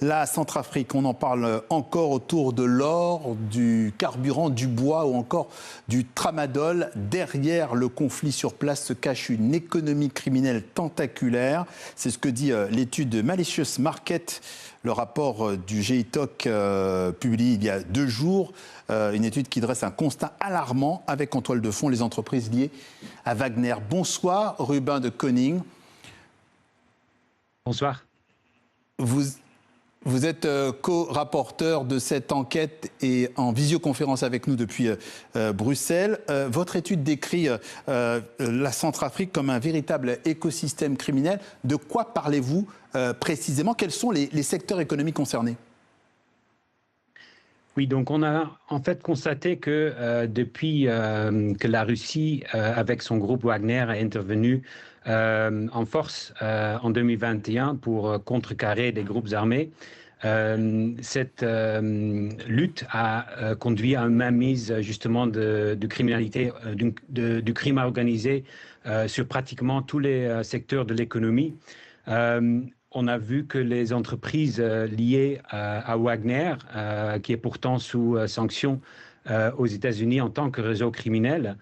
La Centrafrique, on en parle encore autour de l'or, du carburant, du bois ou encore du tramadol. Derrière le conflit sur place se cache une économie criminelle tentaculaire. C'est ce que dit l'étude de Malicious Market, le rapport du GITOC publié il y a 2 jours. Une étude qui dresse un constat alarmant avec en toile de fond les entreprises liées à Wagner. Bonsoir Ruben de Koning. Bonsoir. Vous êtes co-rapporteur de cette enquête et en visioconférence avec nous depuis Bruxelles. Votre étude décrit la Centrafrique comme un véritable écosystème criminel. De quoi parlez-vous précisément? Quels sont les secteurs économiques concernés? Oui, donc on a en fait constaté que depuis que la Russie, avec son groupe Wagner, est intervenue en force en 2021 pour contrecarrer des groupes armés, cette lutte a conduit à une mainmise justement de criminalité, du crime organisé sur pratiquement tous les secteurs de l'économie. On a vu que les entreprises liées à Wagner, qui est pourtant sous sanction aux États-Unis en tant que réseau criminel,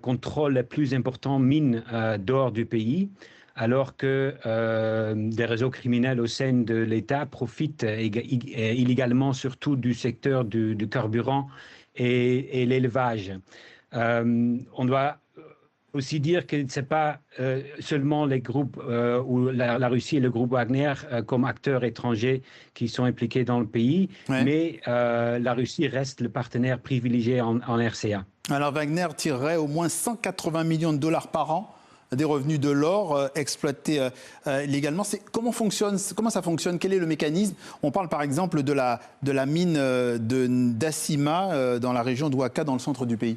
contrôlent les plus importantes mines d'or du pays, alors que des réseaux criminels au sein de l'État profitent illégalement surtout du secteur du carburant et l'élevage. On doit aussi dire que ce n'est pas seulement les groupes ou la Russie et le groupe Wagner comme acteurs étrangers qui sont impliqués dans le pays, mais la Russie reste le partenaire privilégié en RCA. Alors Wagner tirerait au moins 180 millions de dollars par an des revenus de l'or exploité légalement. Comment ça fonctionne? Quel est le mécanisme? On parle par exemple de la mine d'Assima dans la région d'Ouaka, dans le centre du pays.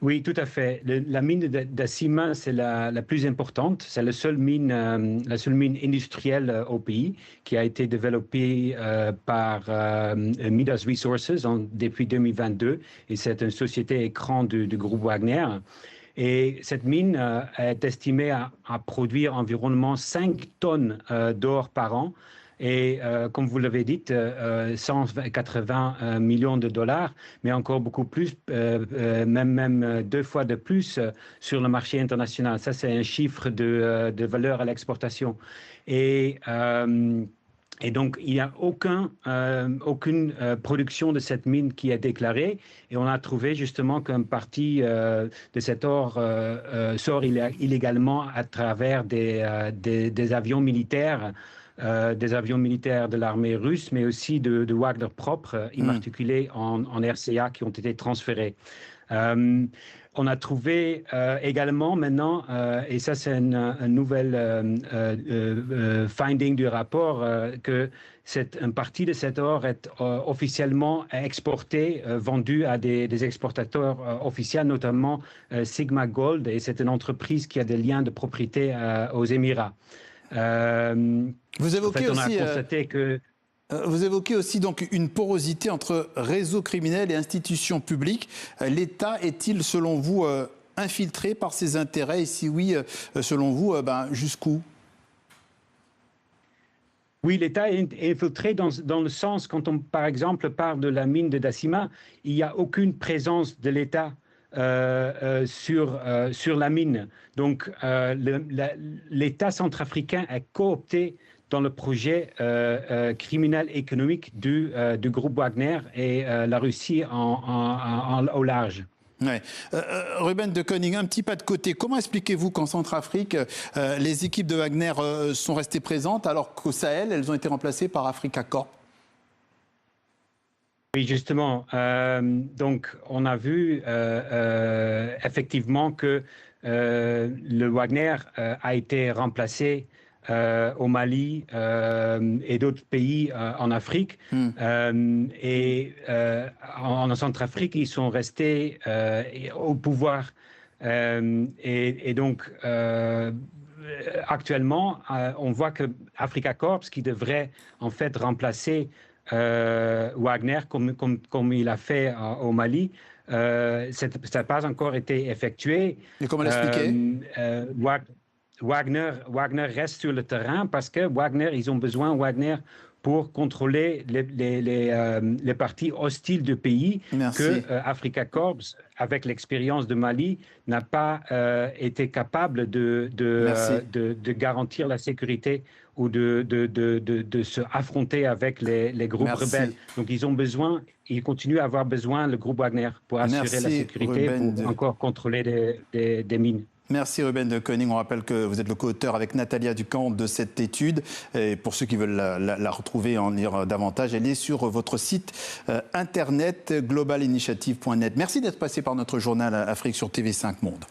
Oui, tout à fait. La mine d'Assima, c'est la plus importante. C'est la seule mine industrielle au pays qui a été développée par Midas Resources depuis 2022. Et c'est une société écran du groupe Wagner. Et cette mine est estimée à produire environ 5 tonnes d'or par an. Et comme vous l'avez dit, 180 millions de dollars, mais encore beaucoup plus, même 2 fois de plus sur le marché international. Ça, c'est un chiffre de valeur à l'exportation. Et donc, il n'y a aucune production de cette mine qui est déclarée. Et on a trouvé justement qu'une partie de cet or sort illégalement à travers des avions militaires. Des avions militaires de l'armée russe, mais aussi de Wagner propre, immatriculés en RCA, qui ont été transférés. On a trouvé également maintenant, et ça c'est un nouvel finding du rapport, que une partie de cet or est officiellement exportée, vendue à des exportateurs officiels, notamment Sigma Gold, et c'est une entreprise qui a des liens de propriété aux Émirats. Vous évoquez on a constaté que... Vous évoquez aussi donc une porosité entre réseaux criminels et institutions publiques. L'État est-il, selon vous, infiltré par ses intérêts? Et si oui, selon vous, jusqu'où? Oui, l'État est infiltré dans le sens, quand on, par exemple, parle de la mine de Dassima, il n'y a aucune présence de l'État sur la mine. Donc, l'État centrafricain est coopté dans le projet criminel économique du groupe Wagner et la Russie au large. Ouais. Ruben de Koning, un petit pas de côté. Comment expliquez-vous qu'en Centrafrique, les équipes de Wagner sont restées présentes alors qu'au Sahel, elles ont été remplacées par Africa Corp? Oui, justement. Donc, on a vu effectivement que le Wagner a été remplacé au Mali et d'autres pays en Afrique. Et en Centrafrique, ils sont restés au pouvoir. Et donc, actuellement, on voit que Africa Corps, qui devrait en fait remplacer Wagner, comme il a fait au Mali, ça n'a pas encore été effectué. Et comment l'expliquer? Wagner reste sur le terrain parce que ils ont besoin Wagner pour contrôler les parties hostiles du pays. Merci. Que Africa Corps, avec l'expérience de Mali, n'a pas été capable de garantir la sécurité ou de se affronter avec les groupes rebelles. Donc ils continuent à avoir besoin, le groupe Wagner, pour assurer la sécurité, pour encore contrôler des mines. Merci Ruben de Koning. On rappelle que vous êtes le co-auteur avec Natalia Ducamp de cette étude. Et pour ceux qui veulent la retrouver et en lire davantage, elle est sur votre site internet globalinitiative.net. Merci d'être passé par notre journal Afrique sur TV5 Monde.